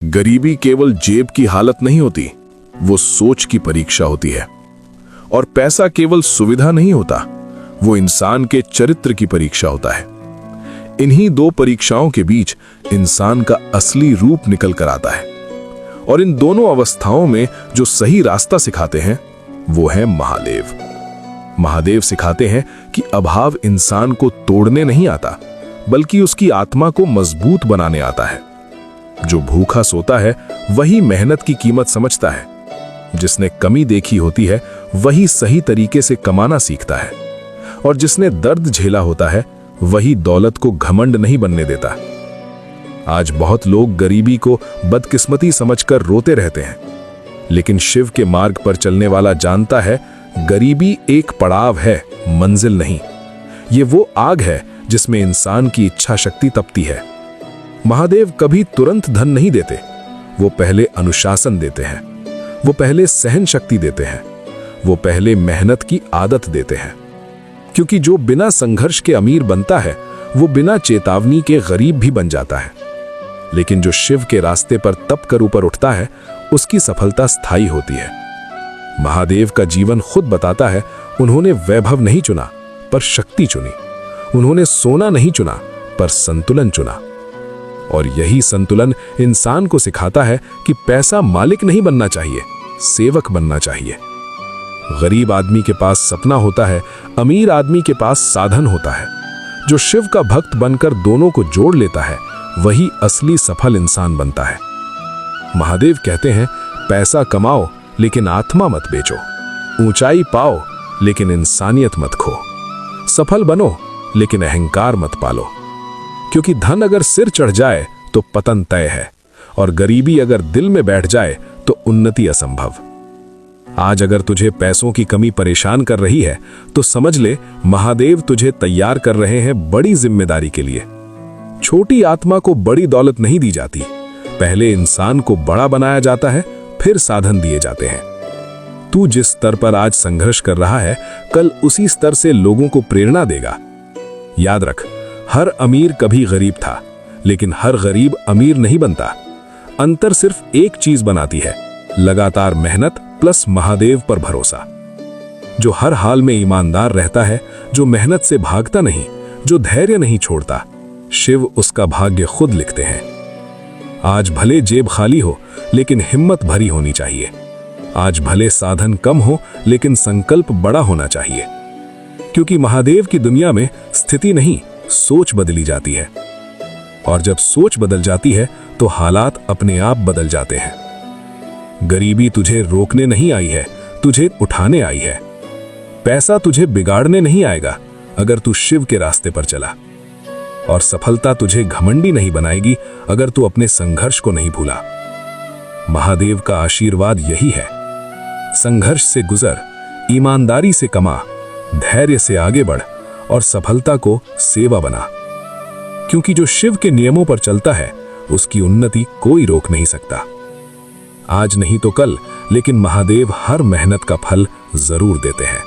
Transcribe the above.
गरीबी केवल जेब की हालत नहीं होती, वो सोच की परीक्षा होती है। और पैसा केवल सुविधा नहीं होता, वो इंसान के चरित्र की परीक्षा होता है। इन्हीं दो परीक्षाओं के बीच इंसान का असली रूप निकल कर आता है। और इन दोनों अवस्थाओं में जो सही रास्ता सिखाते हैं वो है महादेव। महादेव सिखाते हैं कि अभाव इंसान को तोड़ने नहीं आता, बल्कि उसकी आत्मा को मजबूत बनाने आता है। जो भूखा सोता है वही मेहनत की कीमत समझता है। जिसने कमी देखी होती है वही सही तरीके से कमाना सीखता है। और जिसने दर्द झेला होता है वही दौलत को घमंड नहीं बनने देता। आज बहुत लोग गरीबी को बदकिस्मती समझकर रोते रहते हैं, लेकिन शिव के मार्ग पर चलने वाला जानता है गरीबी एक पड़ाव है, मंजिल नहीं। ये वो आग है जिसमें इंसान की इच्छा शक्ति तपती है। महादेव कभी तुरंत धन नहीं देते, वो पहले अनुशासन देते हैं, वो पहले सहन शक्ति देते हैं, वो पहले मेहनत की आदत देते हैं। क्योंकि जो बिना संघर्ष के अमीर बनता है वो बिना चेतावनी के गरीब भी बन जाता है। लेकिन जो शिव के रास्ते पर तप कर ऊपर उठता है उसकी सफलता स्थायी होती है। महादेव का जीवन खुद बताता है, उन्होंने वैभव नहीं चुना पर शक्ति चुनी, उन्होंने सोना नहीं चुना पर संतुलन चुना। और यही संतुलन इंसान को सिखाता है कि पैसा मालिक नहीं बनना चाहिए, सेवक बनना चाहिए। गरीब आदमी के पास सपना होता है, अमीर आदमी के पास साधन होता है। जो शिव का भक्त बनकर दोनों को जोड़ लेता है वही असली सफल इंसान बनता है। महादेव कहते हैं, पैसा कमाओ लेकिन आत्मा मत बेचो, ऊंचाई पाओ लेकिन इंसानियत मत खो, सफल बनो लेकिन अहंकार मत पालो। क्योंकि धन अगर सिर चढ़ जाए तो पतन तय है, और गरीबी अगर दिल में बैठ जाए तो उन्नति असंभव। आज अगर तुझे पैसों की कमी परेशान कर रही है तो समझ ले महादेव तुझे तैयार कर रहे हैं बड़ी जिम्मेदारी के लिए। छोटी आत्मा को बड़ी दौलत नहीं दी जाती, पहले इंसान को बड़ा बनाया जाता है, फिर साधन दिए जाते हैं। तू जिस स्तर पर आज संघर्ष कर रहा है कल उसी स्तर से लोगों को प्रेरणा देगा। याद रख, हर अमीर कभी गरीब था, लेकिन हर गरीब अमीर नहीं बनता। अंतर सिर्फ एक चीज बनाती है, लगातार मेहनत प्लस महादेव पर भरोसा। जो हर हाल में ईमानदार रहता है, जो मेहनत से भागता नहीं, जो धैर्य नहीं छोड़ता, शिव उसका भाग्य खुद लिखते हैं। आज भले जेब खाली हो लेकिन हिम्मत भरी होनी चाहिए। आज भले साधन कम हो लेकिन संकल्प बड़ा होना चाहिए। क्योंकि महादेव की दुनिया में स्थिति नहीं, सोच बदली जाती है। और जब सोच बदल जाती है तो हालात अपने आप बदल जाते हैं। गरीबी तुझे रोकने नहीं आई है, तुझे उठाने आई है। पैसा तुझे बिगाड़ने नहीं आएगा अगर तू शिव के रास्ते पर चला। और सफलता तुझे घमंडी नहीं बनाएगी अगर तू अपने संघर्ष को नहीं भूला। महादेव का आशीर्वाद यही है, संघर्ष से गुजर, ईमानदारी से कमा, धैर्य से आगे बढ़ और सफलता को सेवा बना। क्योंकि जो शिव के नियमों पर चलता है उसकी उन्नति कोई रोक नहीं सकता। आज नहीं तो कल, लेकिन महादेव हर मेहनत का फल जरूर देते हैं।